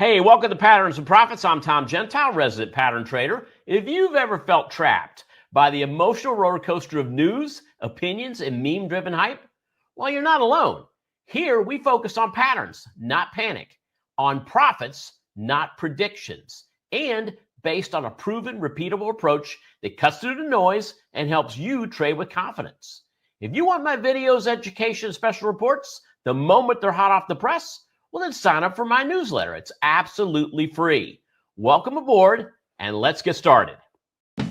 Hey, welcome to Patterns and Profits. I'm Tom Gentile, resident pattern trader. If you've ever felt trapped by the emotional roller coaster of news, opinions, and meme-driven hype, well, you're not alone. Here, we focus on patterns, not panic, on profits, not predictions, and based on a proven, repeatable approach that cuts through the noise and helps you trade with confidence. If you want my videos, education, and special reports the moment they're hot off the press, well, then sign up for my newsletter. It's absolutely free. Welcome aboard, and let's get started. Hey,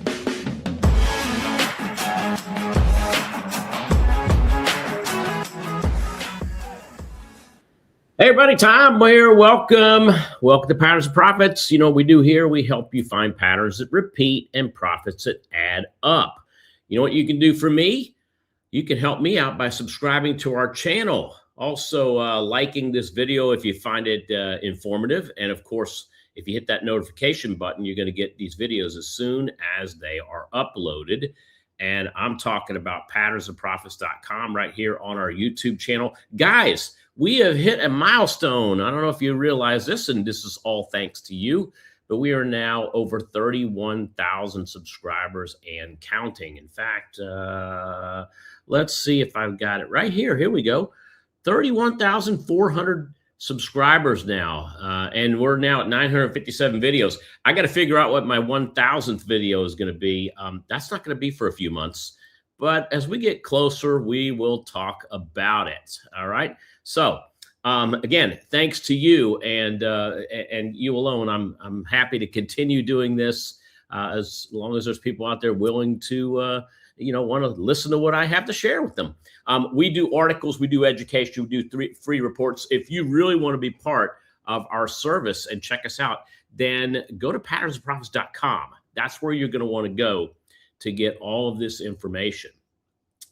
everybody, Tom here. Welcome to Patterns and Profits. You know what we do here? We help you find patterns that repeat and profits that add up. You know what you can do for me? You can help me out by subscribing to our channel. Also, liking this video if you find it informative. And of course, if you hit that notification button, you're going to get these videos as soon as they are uploaded. And I'm talking about patternsandprofits.com right here on our YouTube channel. Guys, we have hit a milestone. I don't know if you realize this, and this is all thanks to you, but we are now over 31,000 subscribers and counting. In fact, let's see if I've got it right here. Here we go. 31,400 subscribers now, and we're now at 957 videos. I got to figure out what my 1,000th video is going to be. That's not going to be for a few months, but as we get closer, we will talk about it. All right. So again, thanks to you and you alone. I'm happy to continue doing this as long as there's people out there willing to want to listen to what I have to share with them. We do articles, we do education, we do free reports. If you really want to be part of our service and check us out, then go to patternsandprofits.com. That's where you're going to want to go to get all of this information.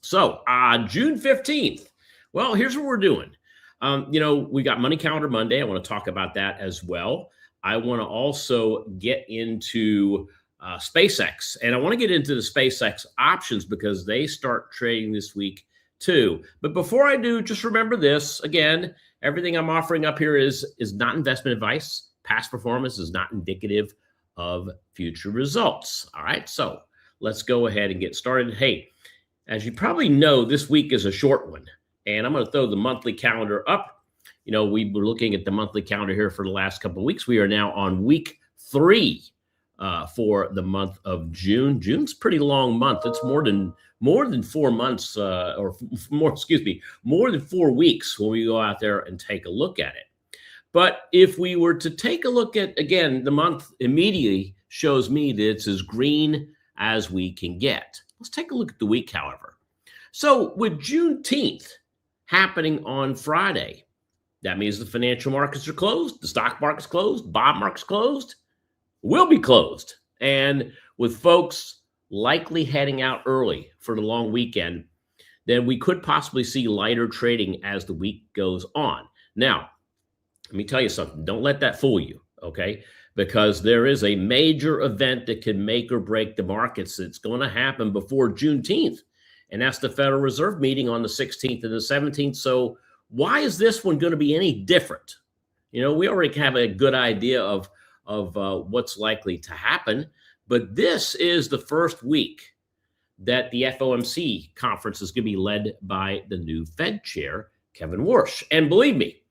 So June 15th, well, here's what we're doing. We got Money Calendar Monday. I want to talk about that as well. I want to also get into SpaceX, and I want to get into the SpaceX options because they start trading this week too. But before I do, just remember this. Again, everything I'm offering up here is not investment advice. Past performance is not indicative of future results. All right, so let's go ahead and get started. Hey, as you probably know, this week is a short one, and I'm going to throw the monthly calendar up. You know, we were looking at the monthly calendar here for the last couple of weeks. We are now on week 3 for the month of June. June's a pretty long month. It's more than 4 months, more than 4 weeks when we go out there and take a look at it. But if we were to take a look at, again, the month immediately shows me that it's as green as we can get. Let's take a look at the week, however. So with Juneteenth happening on Friday, that means the financial markets are closed, the stock market's closed, bond market's closed, will be closed. And with folks likely heading out early for the long weekend, then we could possibly see lighter trading as the week goes on. Now, let me tell you something. Don't let that fool you, okay? Because there is a major event that can make or break the markets that's going to happen before Juneteenth, and that's the Federal Reserve meeting on the 16th and the 17th. So why is this one going to be any different? You know, we already have a good idea of what's likely to happen, but this is the first week that the FOMC conference is going to be led by the new Fed chair, Kevin Warsh. And believe me,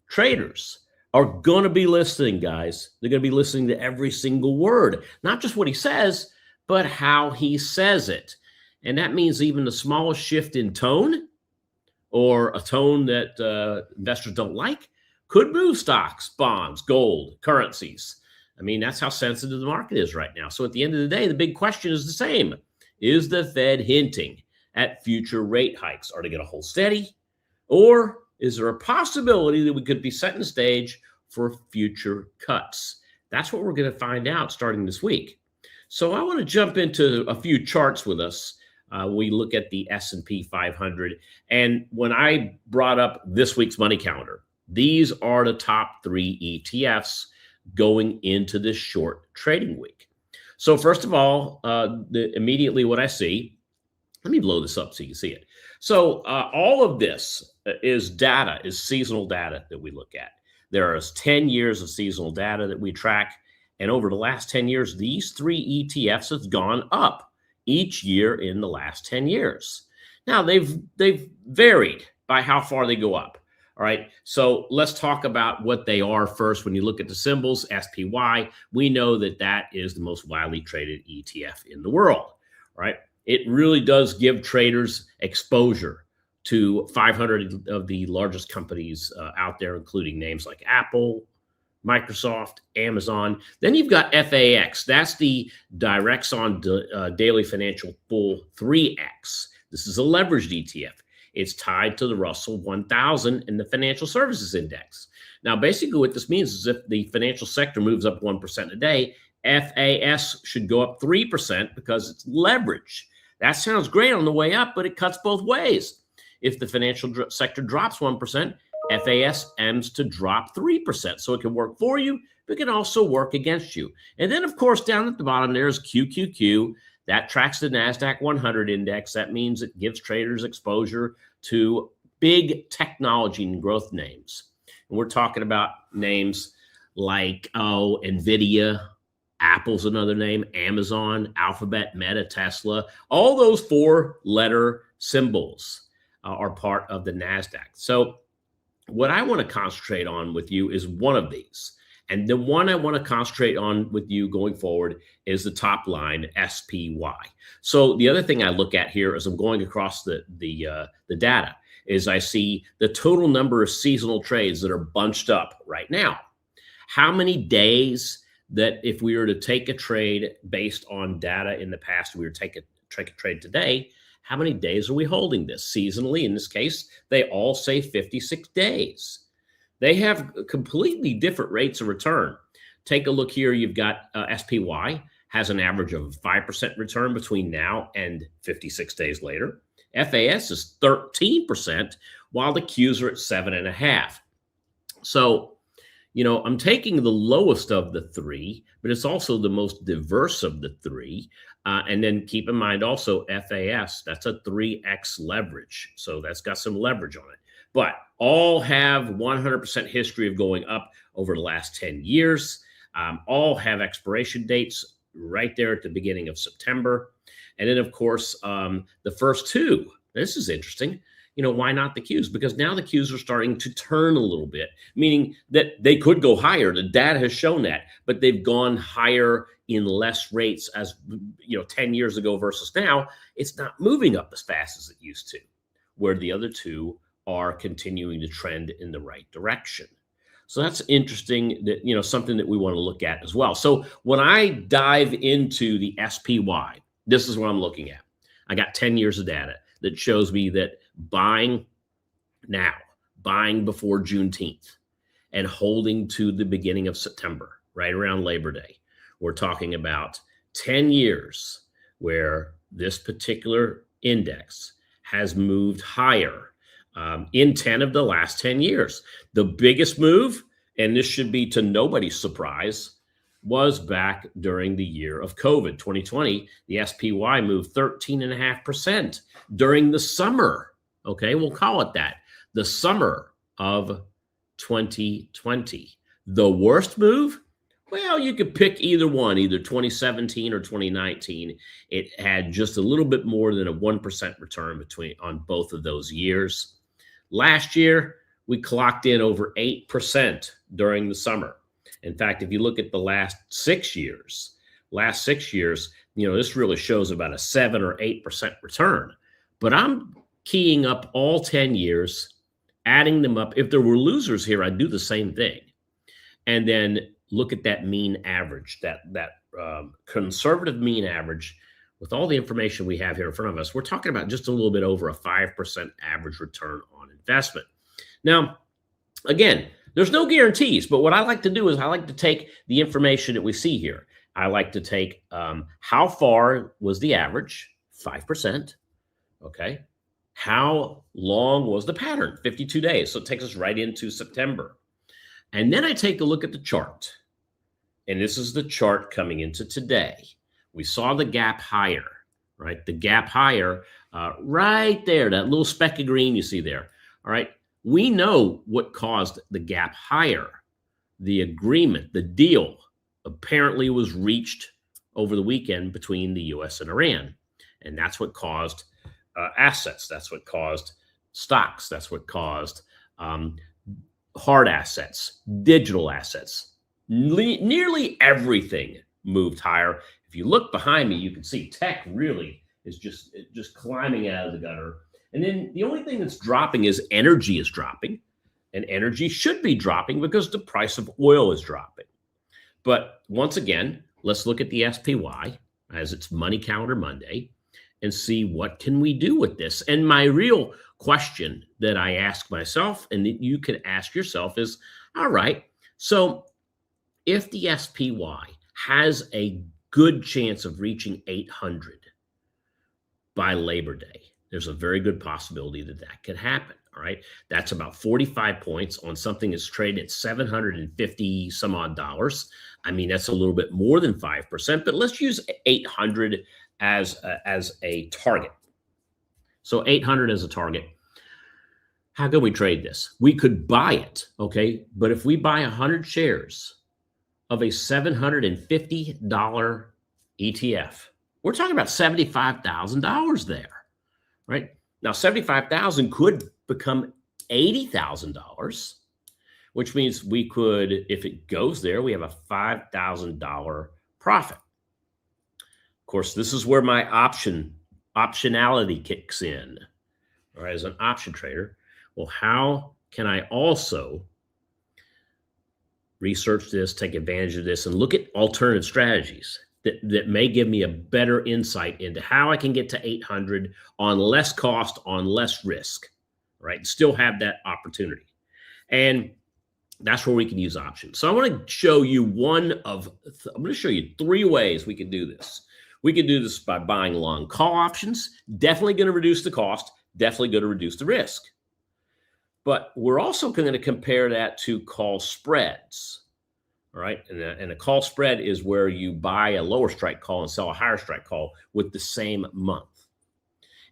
traders are going to be listening, guys. They're going to be listening to every single word, not just what he says, but how he says it. And that means even the smallest shift in tone or a tone that investors don't like could move stocks, bonds, gold, currencies. I mean, that's how sensitive the market is right now. So at the end of the day, the big question is the same. Is the Fed hinting at future rate hikes? Are they going to hold steady? Or is there a possibility that we could be setting the stage for future cuts? That's what we're going to find out starting this week. So I want to jump into a few charts with us. We look at the S&P 500. And when I brought up this week's money calendar, these are the top 3 ETFs going into this short trading week. So first of all, immediately what I see, let me blow this up so you can see it. So all of this is data, is seasonal data that we look at. There is 10 years of seasonal data that we track. And over the last 10 years, these three ETFs have gone up each year in the last 10 years. Now, they've varied by how far they go up. All right. So let's talk about what they are first. When you look at the symbols, SPY, we know that that is the most widely traded ETF in the world. All right. It really does give traders exposure to 500 of the largest companies out there, including names like Apple, Microsoft, Amazon. Then you've got FAX. That's the Directs on Daily Financial Bull 3X. This is a leveraged ETF. It's tied to the Russell 1000 and the Financial Services Index. Now, basically what this means is if the financial sector moves up 1% a day, FAS should go up 3% because it's leverage. That sounds great on the way up, but it cuts both ways. If the financial sector drops 1%, FAS aims to drop 3%. So it can work for you, but it can also work against you. And then, of course, down at the bottom, there's QQQ. That tracks the NASDAQ 100 index. That means it gives traders exposure to big technology and growth names. And we're talking about names like, NVIDIA, Apple's another name, Amazon, Alphabet, Meta, Tesla. All those four-letter symbols are part of the NASDAQ. So what I want to concentrate on with you is one of these. And the one I want to concentrate on with you going forward is the top line, SPY. So the other thing I look at here as I'm going across the data is I see the total number of seasonal trades that are bunched up right now. How many days that if we were to take a trade based on data in the past, we were to take a trade today, how many days are we holding this? Seasonally, in this case, they all say 56 days. They have completely different rates of return. Take a look here. You've got SPY has an average of 5% return between now and 56 days later. FAS is 13%, while the Qs are at 7.5%. So, I'm taking the lowest of the three, but it's also the most diverse of the three. And then keep in mind also FAS, that's a 3X leverage. So that's got some leverage on it. But all have 100% history of going up over the last 10 years. All have expiration dates right there at the beginning of September. And then, of course, the first two, this is interesting. Why not the Qs? Because now the Qs are starting to turn a little bit, meaning that they could go higher. The data has shown that, but they've gone higher in less rates as 10 years ago versus now. It's not moving up as fast as it used to, where the other two are continuing to trend in the right direction. So that's interesting, that something that we want to look at as well. So when I dive into the SPY, this is what I'm looking at. I got 10 years of data that shows me that buying now, buying before Juneteenth, and holding to the beginning of September, right around Labor Day. We're talking about 10 years where this particular index has moved higher in 10 of the last 10 years. The biggest move, and this should be to nobody's surprise, was back during the year of COVID, 2020. The SPY moved 13.5% during the summer. Okay, we'll call it that. The summer of 2020. The worst move? Well, you could pick either one, either 2017 or 2019. It had just a little bit more than a 1% return on both of those years. Last year, we clocked in over 8% during the summer. In fact, if you look at the last 6 years, this really shows about a 7 or 8% return. But I'm keying up all 10 years, adding them up. If there were losers here, I'd do the same thing. And then look at that mean average, that conservative mean average. With all the information we have here in front of us, we're talking about just a little bit over a 5% average return on investment. Now, again, there's no guarantees, but what I like to do is I like to take the information that we see here. I like to take how far was the average, 5%, okay? How long was the pattern, 52 days. So it takes us right into September. And then I take a look at the chart. And this is the chart coming into today. We saw the gap higher, right? The gap higher right there, that little speck of green you see there, all right? We know what caused the gap higher. the agreement, the deal apparently was reached over the weekend between the US and Iran. And that's what caused assets. That's what caused stocks. That's what caused hard assets, digital assets. Nearly everything moved higher. If you look behind me, you can see tech really is just climbing out of the gutter. And then the only thing that's dropping is energy is dropping. And energy should be dropping because the price of oil is dropping. But once again, let's look at the SPY as it's Money Calendar Monday and see what can we do with this. And my real question that I ask myself and that you can ask yourself is, all right, so if the SPY has a good chance of reaching 800 by Labor Day, there's a very good possibility that that could happen. All right. That's about 45 points on something that's traded at 750 some odd dollars. I mean, that's a little bit more than 5%, but let's use 800 as a target. So 800 as a target. How can we trade this? We could buy it. Okay. But if we buy 100 shares of a $750 ETF, we're talking about $75,000 there, right? Now, $75,000 could become $80,000, which means we could, if it goes there, we have a $5,000 profit. Of course, this is where my optionality kicks in. All right, as an option trader, well, how can I also research this, take advantage of this, and look at alternative strategies that may give me a better insight into how I can get to 800 on less cost, on less risk, right? Still have that opportunity. And that's where we can use options. So I want to show you I'm going to show you 3 ways we can do this. We can do this by buying long call options, definitely going to reduce the cost, definitely going to reduce the risk. But we're also going to compare that to call spreads. All right. And a call spread is where you buy a lower strike call and sell a higher strike call with the same month.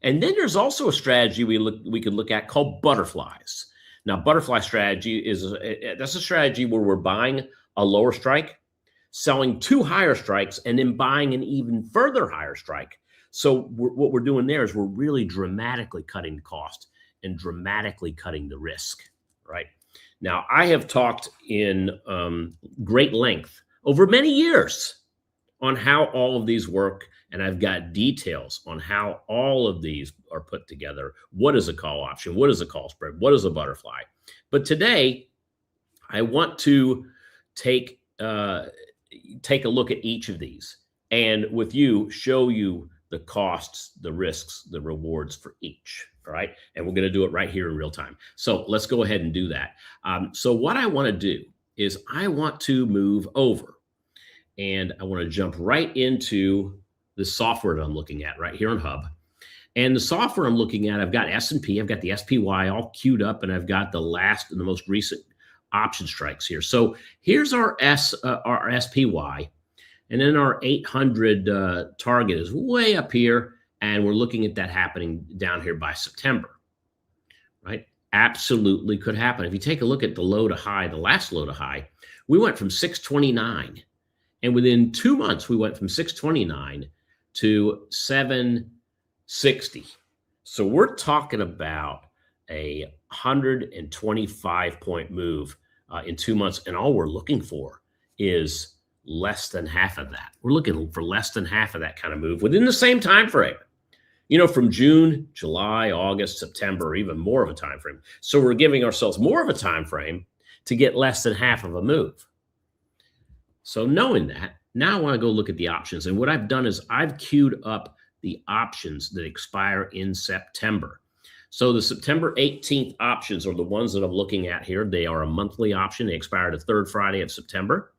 And then there's also a strategy we could look at called butterflies. Now, butterfly strategy that's a strategy where we're buying a lower strike, selling 2 higher strikes, and then buying an even further higher strike. So what we're doing there is we're really dramatically cutting the cost and dramatically cutting the risk, right? Now, I have talked in great length over many years on how all of these work, and I've got details on how all of these are put together. What is a call option? What is a call spread? What is a butterfly? But today, I want to take a look at each of these and with you, show you the costs, the risks, the rewards for each. All right. And we're going to do it right here in real time. So let's go ahead and do that. So what I want to do is I want to move over and I want to jump right into the software that I'm looking at right here on Hub. And the software I'm looking at, I've got S&P, I've got the SPY all queued up, and I've got the most recent option strikes here. So here's our SPY. And then our 800 target is way up here. And we're looking at that happening down here by September, right? Absolutely could happen. If you take a look at the low to high, the last low to high, we went from 629. And within 2 months, we went from 629 to 760. So we're talking about a 125 point move in 2 months. And all we're looking for is less than half of that. We're looking for less than half of that kind of move within the same time frame. You know, from June, July, August, September, even more of a time frame. So we're giving ourselves more of a time frame to get less than half of a move. So knowing that, now I want to go look at the options. And what I've done is I've queued up the options that expire in September. So the September 18th options are the ones that I'm looking at here. They are a monthly option. They expire the 3rd Friday of September.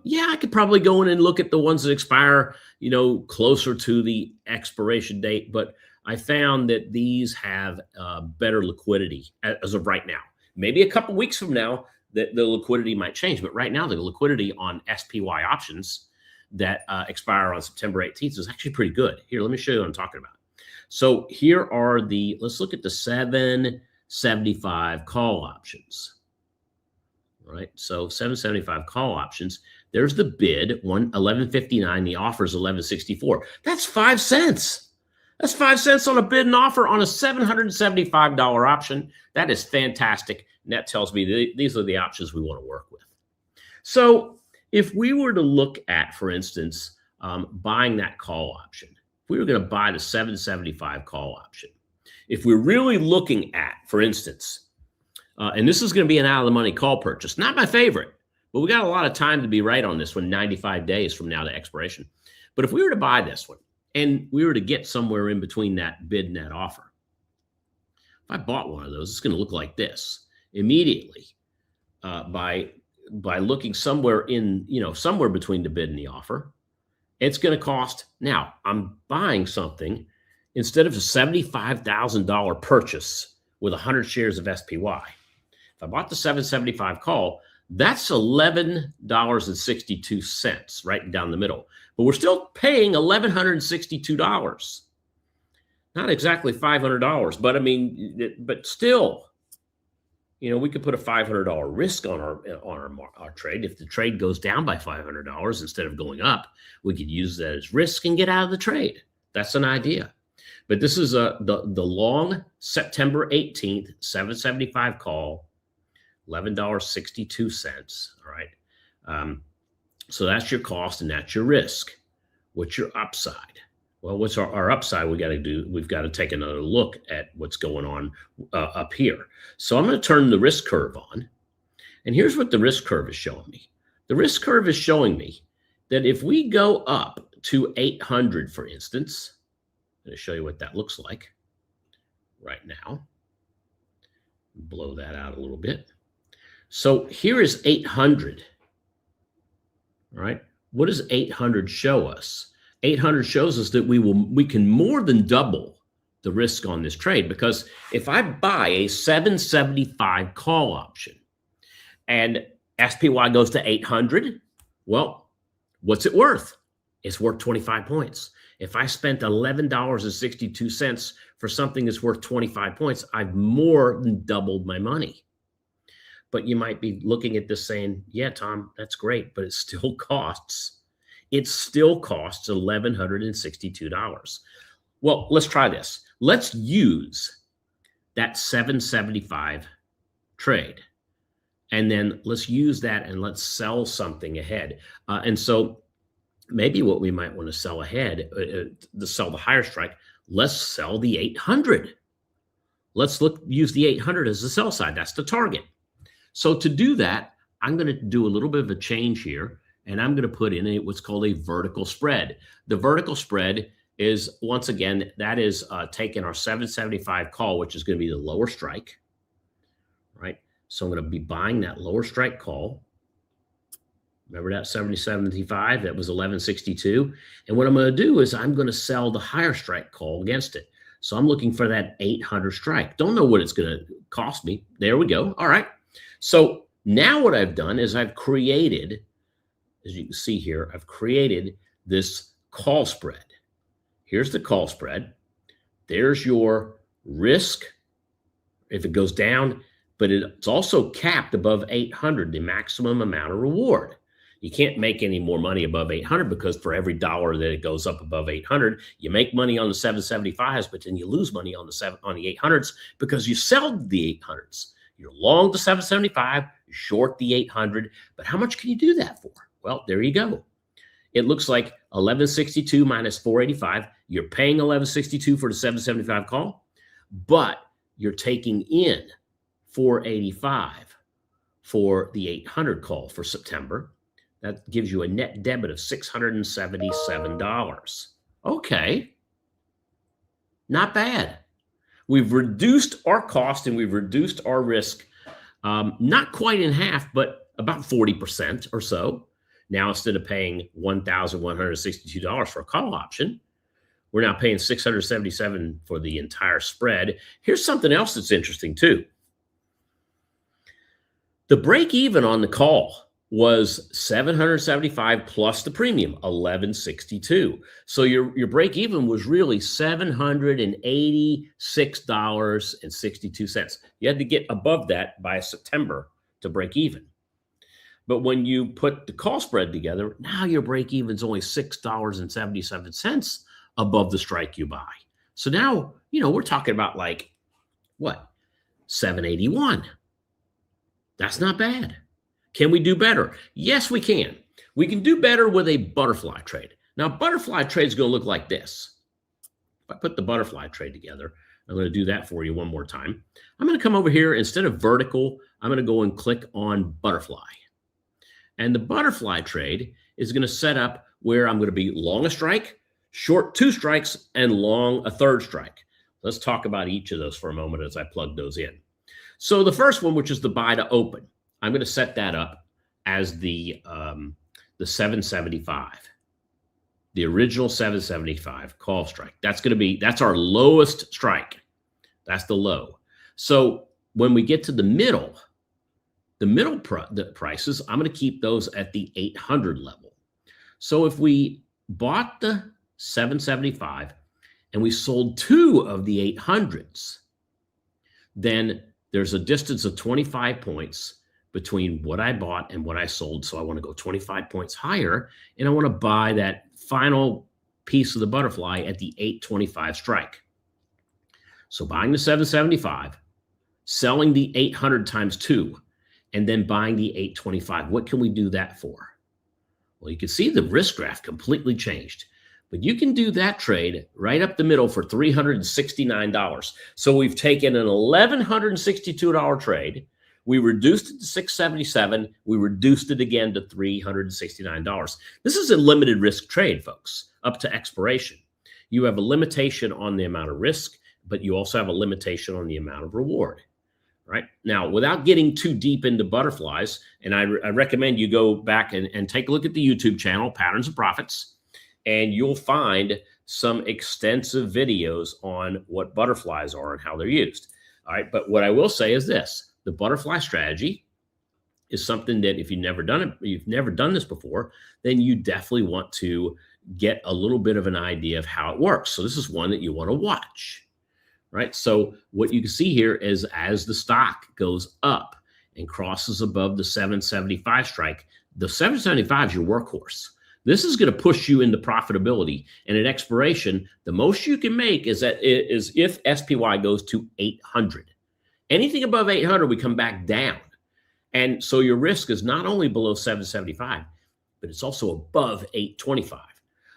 Yeah, I could probably go in and look at the ones that expire, you know, closer to the expiration date. But I found that these have better liquidity as of right now. Maybe a couple weeks from now, that the liquidity might change. But right now, the liquidity on SPY options that expire on September 18th is actually pretty good. Here, let me show you what I'm talking about. So here are let's look at the 775 call options. right? So 775 call options. There's the bid, 1159. The offer is 1164. That's 5 cents. That's 5 cents on a bid and offer on a $775 option. That is fantastic. And that tells me these are the options we want to work with. So if we were to look at, for instance, buying that call option, if we were going to buy the 775 call option, if we're really looking at, for instance, and this is going to be an out-of-the-money call purchase, not my favorite, but we got a lot of time to be right on this one, 95 days from now to expiration. But if we were to buy this one and we were to get somewhere in between that bid and that offer, if I bought one of those, it's going to look like this immediately by looking somewhere in, somewhere between the bid and the offer. It's going to cost, now I'm buying something instead of a $75,000 purchase with 100 shares of SPY. If I bought the 775 call, that's $11.62 right down the middle. But we're still paying $1,162. Not exactly $500, but I mean, but still, we could put a $500 risk on our trade. If the trade goes down by $500 instead of going up, we could use that as risk and get out of the trade. That's an idea. But this is the long September 18th, 775 call, $11.62. All right. So that's your cost and that's your risk. What's your upside? Well, what's our upside? We've got to take another look at what's going on up here. So I'm going to turn the risk curve on. And here's what the risk curve is showing me. The risk curve is showing me that if we go up to 800, for instance, I'm going to show you what that looks like right now. Blow that out a little bit. So here is 800. All right. What does 800 show us? 800 shows us that we can more than double the risk on this trade, because if I buy a 775 call option and SPY goes to 800, well, what's it worth? It's worth 25 points. If I spent $11.62 for something that's worth 25 points, I've more than doubled my money. But you might be looking at this saying, yeah, Tom, that's great, but it still costs $1,162. Well, let's try this. Let's use that 775 trade. And then let's use that and let's sell something ahead. And so maybe what we might want to sell ahead, to sell the higher strike, let's sell the 800. Let's use the 800 as the sell side. That's the target. So to do that, I'm going to do a little bit of a change here. And I'm going to put in what's called a vertical spread. The vertical spread is, once again, that is taking our 775 call, which is going to be the lower strike, right? So I'm going to be buying that lower strike call. Remember that 775? That was 1162. And what I'm going to do is I'm going to sell the higher strike call against it. So I'm looking for that 800 strike. Don't know what it's going to cost me. There we go. All right. So now what I've done is I've created, as you can see here, I've created this call spread. Here's the call spread. There's your risk if it goes down, but it's also capped above 800, the maximum amount of reward. You can't make any more money above 800 because for every dollar that it goes up above 800, you make money on the 775s, but then you lose money on the 800s because you sell the 800s. You're long the 775, you're short the 800, but how much can you do that for? Well, there you go. It looks like 1162 minus 485. You're paying 1162 for the 775 call, but you're taking in 485 for the 800 call for September. That gives you a net debit of $677. Okay. Not bad. We've reduced our cost and we've reduced our risk, not quite in half, but about 40% or so. Now, instead of paying $1,162 for a call option, we're now paying $677 for the entire spread. Here's something else that's interesting too. The break even on the call was $775 plus the premium, $1162. So your break even was really $786.62. You had to get above that by September to break even. But when you put the call spread together, now your break even is only $6.77 above the strike you buy. So now, we're talking about like what? 781. That's not bad. Can we do better? Yes, we can. We can do better with a butterfly trade. Now, butterfly trade is going to look like this. If I put the butterfly trade together, I'm going to do that for you one more time. I'm going to come over here. Instead of vertical, I'm going to go and click on butterfly. And the butterfly trade is going to set up where I'm going to be long a strike, short 2 strikes, and long a 3rd strike. Let's talk about each of those for a moment as I plug those in. So the first one, which is the buy to open, I'm going to set that up as the 775, the original 775 call strike. That's our lowest strike. That's the low. So when we get to the middle the prices, I'm going to keep those at the 800 level. So if we bought the 775 and we sold 2 of the 800s, then there's a distance of 25 points between what I bought and what I sold. So I want to go 25 points higher, and I want to buy that final piece of the butterfly at the 825 strike. So buying the 775, selling the 800 times 2, and then buying the 825. What can we do that for? Well, you can see the risk graph completely changed. But you can do that trade right up the middle for $369. So we've taken an $1,162 trade. We reduced it to $677. We reduced it again to $369. This is a limited risk trade, folks, up to expiration. You have a limitation on the amount of risk, but you also have a limitation on the amount of reward. Right now, without getting too deep into butterflies, and I recommend you go back and take a look at the YouTube channel, Patterns of Profits, and you'll find some extensive videos on what butterflies are and how they're used. All right. But what I will say is this: the butterfly strategy is something that if you've never done this before, then you definitely want to get a little bit of an idea of how it works. So this is one that you want to watch. Right. So what you can see here is as the stock goes up and crosses above the 775 strike, the 775 is your workhorse. This is going to push you into profitability. And at expiration, the most you can make is if SPY goes to 800. Anything above 800, we come back down. And so your risk is not only below 775, but it's also above 825.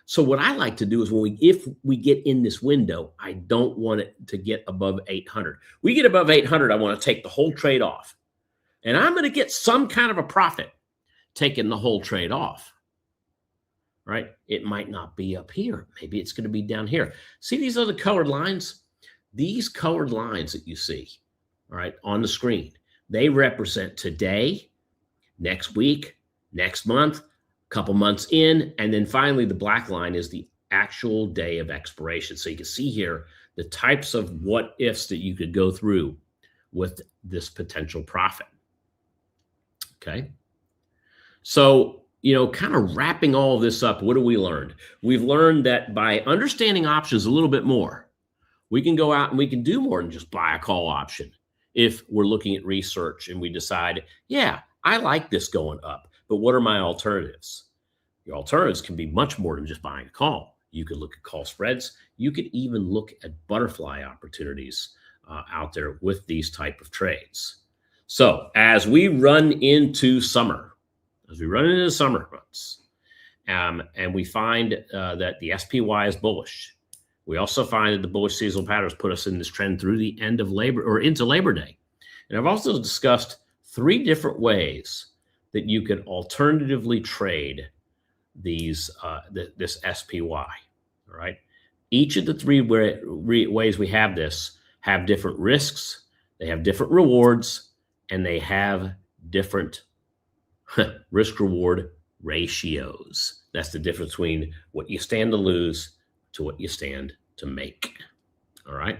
So what I like to do is if we get in this window, I don't want it to get above 800. We get above 800, I want to take the whole trade off. And I'm going to get some kind of a profit taking the whole trade off. Right? It might not be up here. Maybe it's going to be down here. See these other colored lines? These colored lines that you see, all right, on the screen, they represent today, next week, next month, couple months in, and then finally the black line is the actual day of expiration. So you can see here the types of what ifs that you could go through with this potential profit. Okay. So, kind of wrapping all of this up, what have we learned? We've learned that by understanding options a little bit more, we can go out and we can do more than just buy a call option. If we're looking at research and we decide, yeah, I like this going up, but what are my alternatives? Your alternatives can be much more than just buying a call. You could look at call spreads. You could even look at butterfly opportunities out there with these type of trades. So as we run into summer months, and we find that the SPY is bullish, we also find that the bullish seasonal patterns put us in this trend through the end of into Labor Day. And I've also discussed 3 different ways that you could alternatively trade this SPY. All right. Each of the 3 ways we have this have different risks, they have different rewards, and they have different risk reward ratios. That's the difference between what you stand to lose to what you stand to make. All right.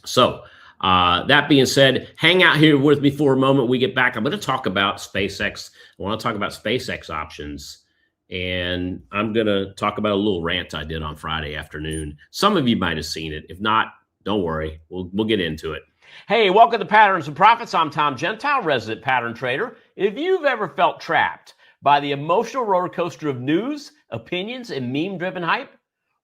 So that being said, hang out here with me for a moment. We get back, I'm going to talk about SpaceX. I want to talk about SpaceX options. And I'm going to talk about a little rant I did on Friday afternoon. Some of you might have seen it. If not, don't worry. We'll get into it. Hey, welcome to Patterns and Profits. I'm Tom Gentile, resident pattern trader. If you've ever felt trapped by the emotional roller coaster of news, opinions, and meme-driven hype,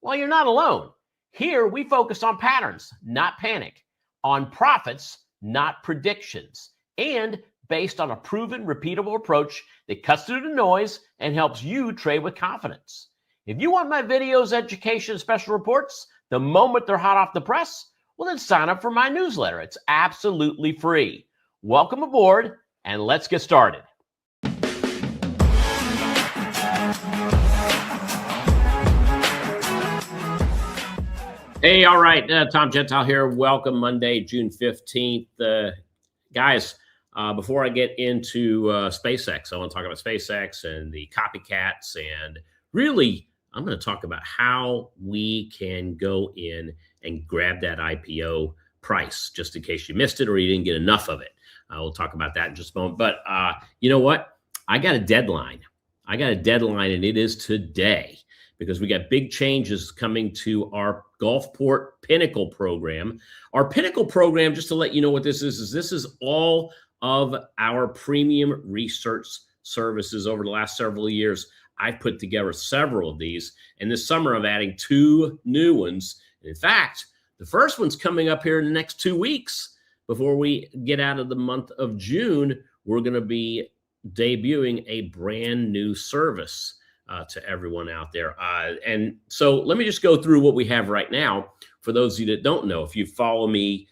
well, you're not alone. Here, we focus on patterns, not panic, on profits, not predictions, and based on a proven, repeatable approach that cuts through the noise and helps you trade with confidence. If you want my videos, education, and special reports the moment they're hot off the press, well, then sign up for my newsletter. It's absolutely free. Welcome aboard, and let's get started. Hey, all right. Tom Gentile here. Welcome Monday, June 15th. Guys, before I get into SpaceX, I want to talk about SpaceX and the copycats. And really, I'm going to talk about how we can go in and grab that IPO price, just in case you missed it or you didn't get enough of it. We'll talk about that in just a moment. But you know what? I got a deadline. And it is today, because we got big changes coming to our Gulfport Pinnacle program. Our Pinnacle program, just to let you know what this is this is all of our premium research services over the last several years. I've put together several of these, and this summer I'm adding 2 new ones. In fact, the first one's coming up here in the next 2 weeks. Before we get out of the month of June, we're going to be debuting a brand new service to everyone out there. And so let me just go through what we have right now. For those of you that don't know, if you follow me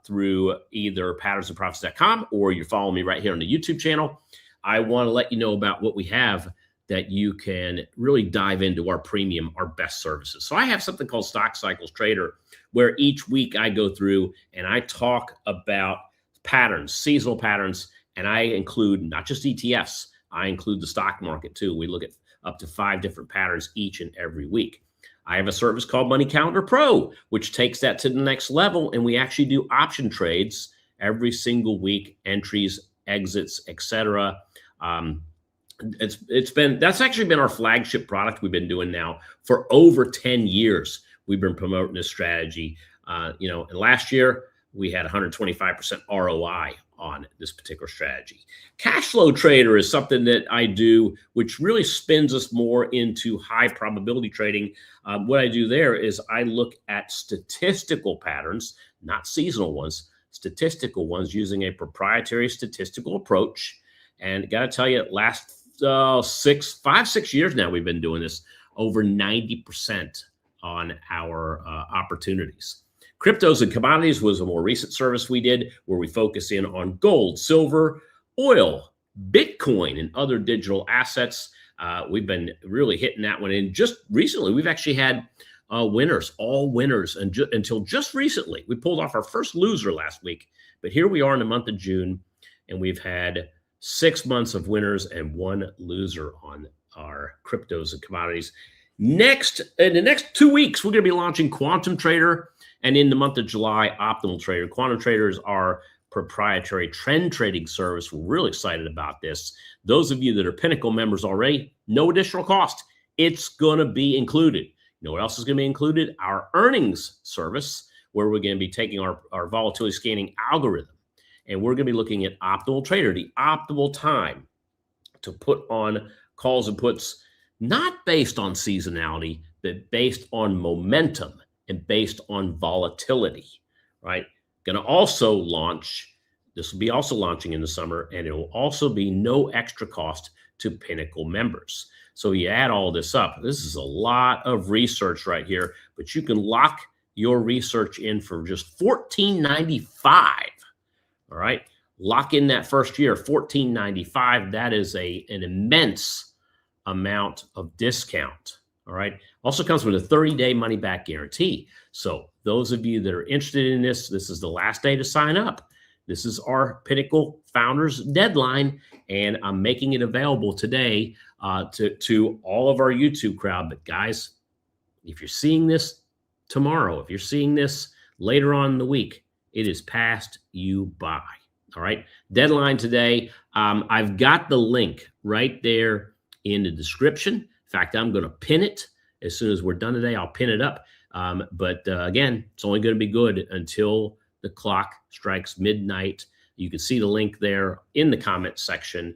through either patternsandprofits.com or you follow me right here on the YouTube channel, I want to let you know about what we have that you can really dive into our premium, our best services. So I have something called Stock Cycles Trader, where each week I go through and I talk about patterns, seasonal patterns, and I include not just ETFs, I include the stock market too. We look at up to 5 different patterns each and every week. I have a service called Money Calendar Pro, which takes that to the next level, and we actually do option trades every single week, entries, exits, etc. That's actually been our flagship product we've been doing now for over 10 years. We've been promoting this strategy. And last year we had 125% ROI on this particular strategy. Cash flow trader is something that I do, which really spins us more into high probability trading. What I do there is I look at statistical patterns, not seasonal ones, statistical ones, using a proprietary statistical approach. And got to tell you, last 6 years now, we've been doing this, over 90% on our opportunities. Cryptos and commodities was a more recent service we did, where we focus in on gold, silver, oil, Bitcoin, and other digital assets. We've been really hitting that one. And just recently, we've actually had winners, all winners, until just recently. We pulled off our first loser last week, but here we are in the month of June, and we've had 6 months of winners and 1 loser on our cryptos and commodities. In the next 2 weeks, we're going to be launching Quantum Trader, and in the month of July, Optimal Trader. Quantum Trader is our proprietary trend trading service. We're really excited about this. Those of you that are Pinnacle members already, no additional cost. It's going to be included. You know what else is going to be included? Our earnings service, where we're going to be taking our volatility scanning algorithm, and we're going to be looking at Optimal Trader, the optimal time to put on calls and puts, not based on seasonality, but based on momentum and based on volatility, right? Going to also launch, this will be also launching in the summer, and it will also be no extra cost to Pinnacle members. So you add all this up, this is a lot of research right here, but you can lock your research in for just $14.95. All right, lock in that first year, $14.95. That is an immense amount of discount. All right. Also comes with a 30-day money-back guarantee. So those of you that are interested in this, this is the last day to sign up. This is our Pinnacle Founders deadline, and I'm making it available today to all of our YouTube crowd. But guys, if you're seeing this tomorrow, if you're seeing this later on in the week, it is passed you by. All right. Deadline today. I've got the link right there in the description. In fact, I'm going to pin it as soon as we're done today. I'll pin it up. But again, it's only going to be good until the clock strikes midnight. You can see the link there in the comment section.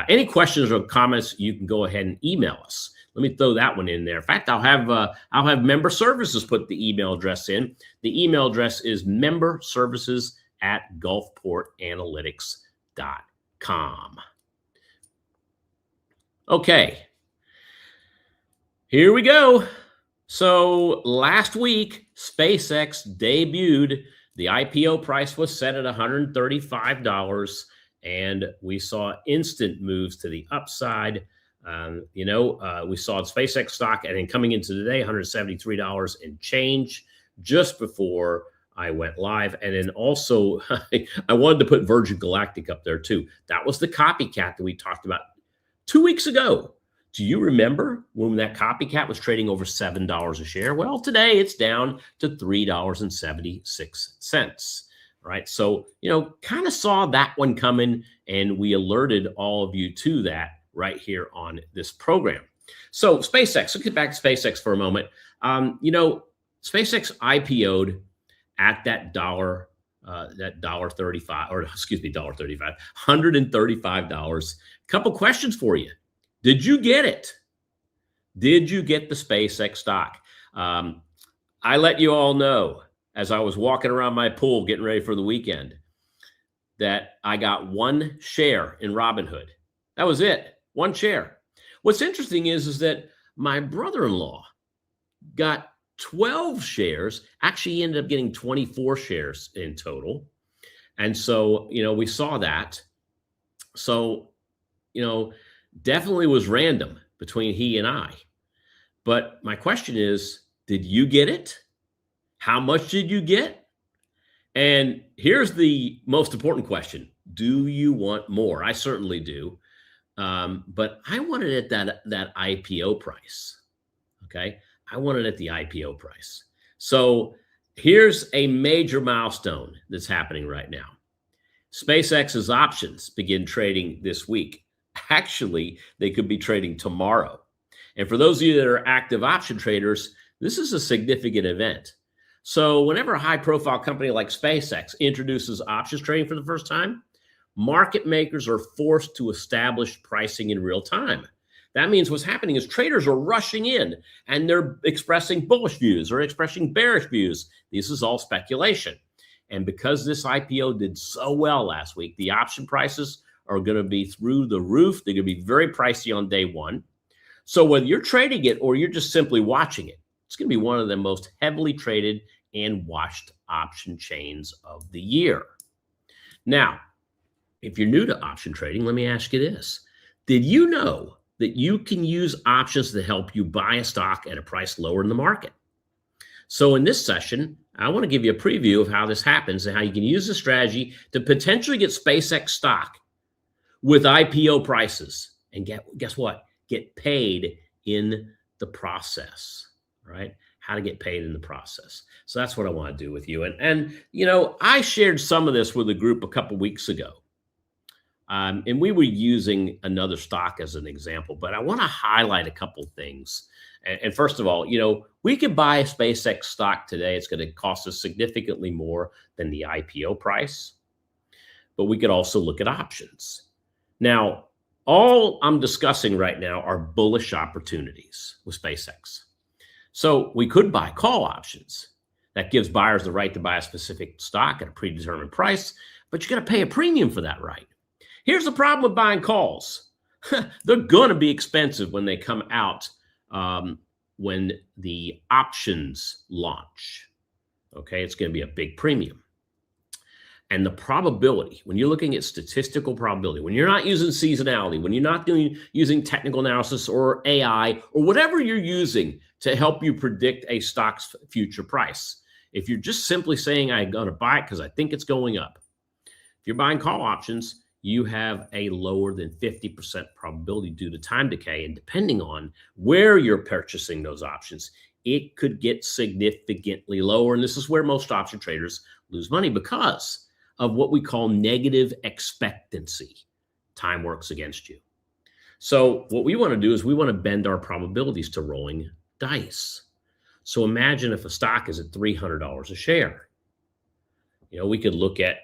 Any questions or comments, you can go ahead and email us. Let me throw that one in there. In fact, I'll have member services put the email address in. The email address is memberservices@gulfportanalytics.com. Okay, here we go. So last week, SpaceX debuted. The IPO price was set at $135, and we saw instant moves to the upside. We saw the SpaceX stock, and then coming into today, $173 and change just before I went live. And then also, I wanted to put Virgin Galactic up there too. That was the copycat that we talked about 2 weeks ago. Do you remember when that copycat was trading over $7 a share? Well, today it's down to $3.76. Right. So, kind of saw that one coming, and we alerted all of you to that right here on this program. So SpaceX, let's get back to SpaceX for a moment. SpaceX IPO'd at that $135. $135. Couple questions for you. Did you get it? Did you get the SpaceX stock? I let you all know as I was walking around my pool getting ready for the weekend that I got one share in Robinhood. That was it. One share. What's interesting is that my brother-in-law got 12 shares. Actually, he ended up getting 24 shares in total. And so, we saw that. So, definitely was random between he and I. But my question is, did you get it? How much did you get? And here's the most important question. Do you want more? I certainly do. But I want it at that IPO price. Okay. I want it at the IPO price. So here's a major milestone that's happening right now. SpaceX's options begin trading this week. Actually, they could be trading tomorrow. And for those of you that are active option traders, this is a significant event. So whenever a high-profile company like SpaceX introduces options trading for the first time, market makers are forced to establish pricing in real time. That means what's happening is traders are rushing in and they're expressing bullish views or expressing bearish views. This is all speculation. And because this IPO did so well last week, the option prices are going to be through the roof. They're going to be very pricey on day one. So whether you're trading it or you're just simply watching it, it's going to be one of the most heavily traded and watched option chains of the year. Now, if you're new to option trading, let me ask you this. Did you know that you can use options to help you buy a stock at a price lower in the market? So in this session, I want to give you a preview of how this happens and how you can use the strategy to potentially get SpaceX stock with IPO prices and guess what? Get paid in the process, right? How to get paid in the process. So that's what I want to do with you. And I shared some of this with a group a couple weeks ago. And we were using another stock as an example, but I want to highlight a couple things. And first of all, we could buy a SpaceX stock today. It's going to cost us significantly more than the IPO price, but we could also look at options. Now, all I'm discussing right now are bullish opportunities with SpaceX. So we could buy call options. That gives buyers the right to buy a specific stock at a predetermined price, but you got to pay a premium for that right. Here's the problem with buying calls. They're going to be expensive when they come out, when the options launch. Okay, it's going to be a big premium. And the probability, when you're looking at statistical probability, when you're not using seasonality, when you're not using technical analysis or AI or whatever you're using to help you predict a stock's future price, if you're just simply saying, I'm going to buy it because I think it's going up, if you're buying call options, you have a lower than 50% probability due to time decay. And depending on where you're purchasing those options, it could get significantly lower. And this is where most option traders lose money because of what we call negative expectancy. Time works against you. So what we want to do is we want to bend our probabilities to rolling dice. So imagine if a stock is at $300 a share. We could look at,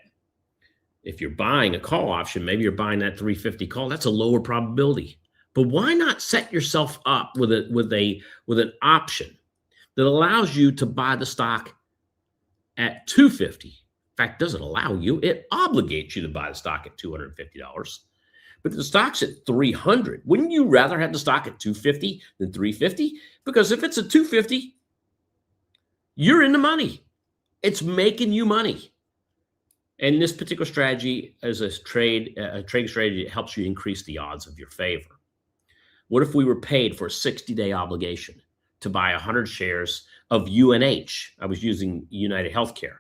if you're buying a call option, maybe you're buying that 350 call. That's a lower probability. But why not set yourself up with an option that allows you to buy the stock at 250? In fact, doesn't allow you, it obligates you to buy the stock at $250. But the stock's at 300. Wouldn't you rather have the stock at 250 than 350? Because if it's at 250, you're in the money. It's making you money. And this particular strategy is a trading strategy that helps you increase the odds of your favor. What if we were paid for a 60-day obligation to buy 100 shares of UNH? I was using United Healthcare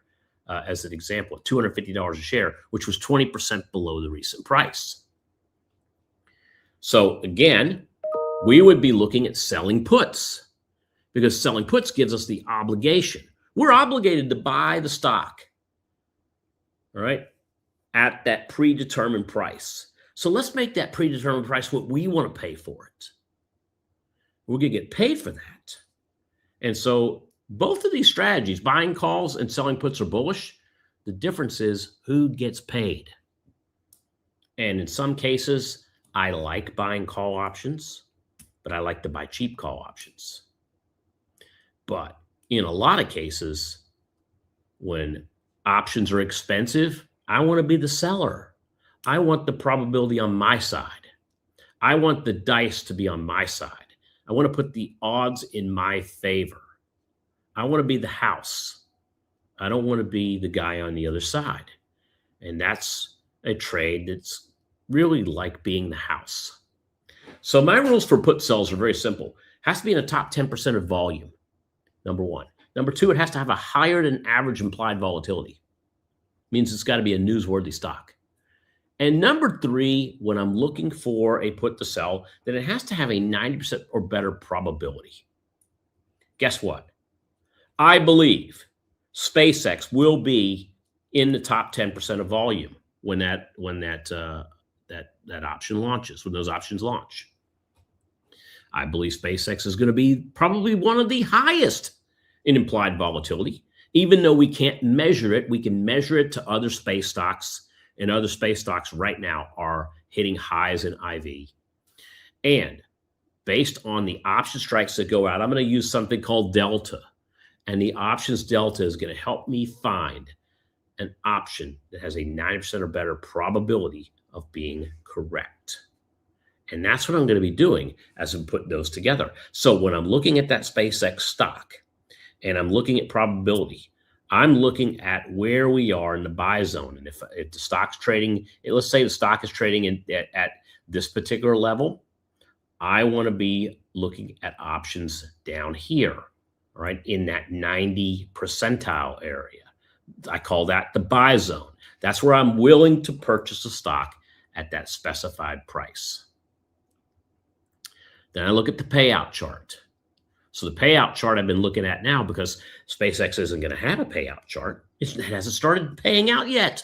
as an example, at $250 a share, which was 20% below the recent price. So again, we would be looking at selling puts, because selling puts gives us the obligation. We're obligated to buy the stock, all right, at that predetermined price. So let's make that predetermined price what we want to pay for it. We're going to get paid for that. And so both of these strategies, buying calls and selling puts, are bullish. The difference is who gets paid. And in some cases, I like buying call options, but I like to buy cheap call options. But in a lot of cases, when options are expensive, I want to be the seller. I want the probability on my side. I want the dice to be on my side. I want to put the odds in my favor. I want to be the house. I don't want to be the guy on the other side. And that's a trade that's really like being the house. So my rules for put sells are very simple. It has to be in the top 10% of volume, number one. Number two, it has to have a higher than average implied volatility. Means it's got to be a newsworthy stock. And number three, when I'm looking for a put to sell, then it has to have a 90% or better probability. Guess what? I believe SpaceX will be in the top 10% of volume when that option launches, when those options launch. I believe SpaceX is going to be probably one of the highest in implied volatility. Even though we can't measure it, we can measure it to other space stocks, and other space stocks right now are hitting highs in IV. And based on the option strikes that go out, I'm going to use something called delta. And the options delta is going to help me find an option that has a 90% or better probability of being correct. And that's what I'm going to be doing as I'm putting those together. So when I'm looking at that SpaceX stock and I'm looking at probability, I'm looking at where we are in the buy zone. And if the stock's trading, let's say the stock is trading at this particular level, I want to be looking at options down here, right, in that 90 percentile area. I call that the buy zone. That's where I'm willing to purchase a stock at that specified price. Then I look at the payout chart. So the payout chart I've been looking at now, because SpaceX isn't going to have a payout chart. It hasn't started paying out yet.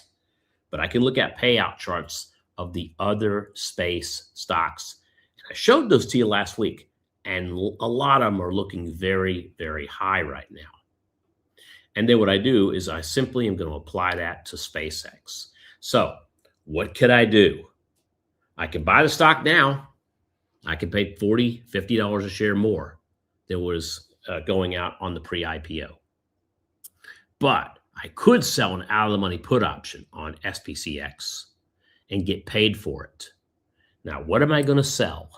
But I can look at payout charts of the other space stocks. And I showed those to you last week, and a lot of them are looking very, very high right now. And then what I do is I simply am going to apply that to SpaceX. So what could I do? I can buy the stock now. I can pay $40, $50 a share more than was going out on the pre-IPO. But I could sell an out-of-the-money put option on SPCX and get paid for it. Now, what am I going to sell?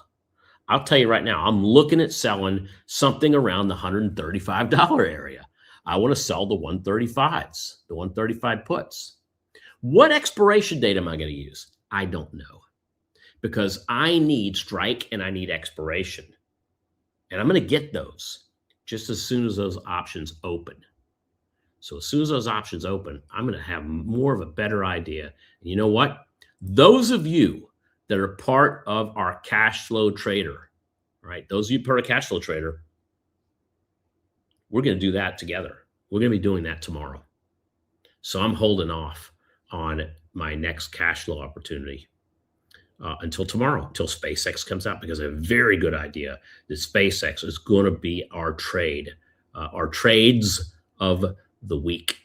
I'll tell you right now, I'm looking at selling something around the $135 area. I want to sell the 135s, the 135 puts. What expiration date am I going to use? I don't know, because I need strike and I need expiration. And I'm going to get those just as soon as those options open. So as soon as those options open, I'm going to have more of a better idea. And you know what? Those of you that are part of our cash flow trader, right? Those of you part of cash flow trader, we're going to do that together. We're going to be doing that tomorrow. So I'm holding off on my next cash flow opportunity until tomorrow, until SpaceX comes out, because I have a very good idea that SpaceX is going to be our trades of the week.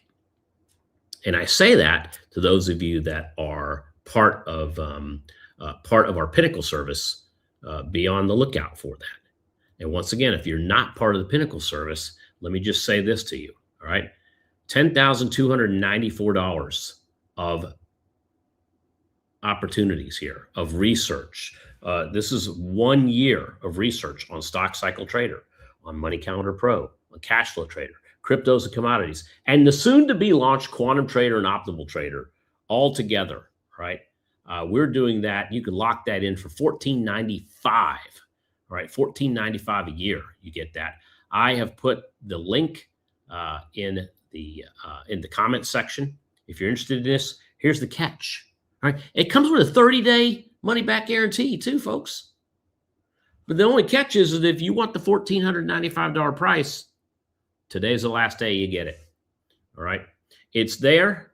And I say that to those of you that are part of our Pinnacle service. Be on the lookout for that. And once again, if you're not part of the Pinnacle service, let me just say this to you. All right, $10,294 of opportunities here, of research. This is 1 year of research on Stock Cycle Trader, on Money Calendar Pro, on Cash Flow Trader, cryptos and commodities, and the soon to be launched Quantum Trader and Optimal Trader all together, right? We're doing that. You can lock that in for $14.95, right? $14.95 a year. You get that. I have put the link in the comment section. If you're interested in this, here's the catch. All right, it comes with a 30-day money-back guarantee too, folks. But the only catch is that if you want the $1,495 price, today's the last day you get it. All right, it's there.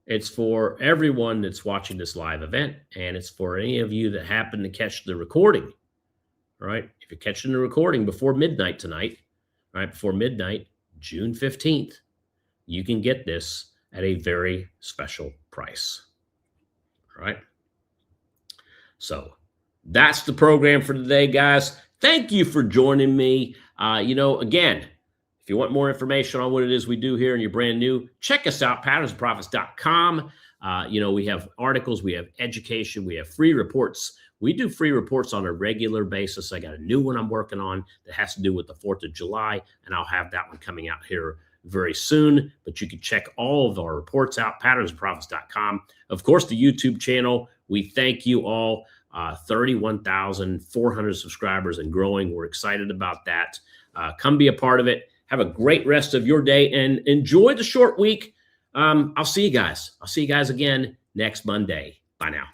It's for everyone that's watching this live event, and it's for any of you that happen to catch the recording. All right, if you're catching the recording before midnight tonight, right before midnight, June 15th, you can get this at a very special price. All right. So that's the program for today, guys. Thank you for joining me. Again, if you want more information on what it is we do here and you're brand new, check us out, patternsandprofits.com. We have articles, we have education, we have free reports. We do free reports on a regular basis. I got a new one I'm working on that has to do with the 4th of July, and I'll have that one coming out here very soon. But you can check all of our reports out, patternsandprofits.com. Of course, the YouTube channel. We thank you all. 31,400 subscribers and growing. We're excited about that. Come be a part of it. Have a great rest of your day and enjoy the short week. I'll see you guys. I'll see you guys again next Monday. Bye now.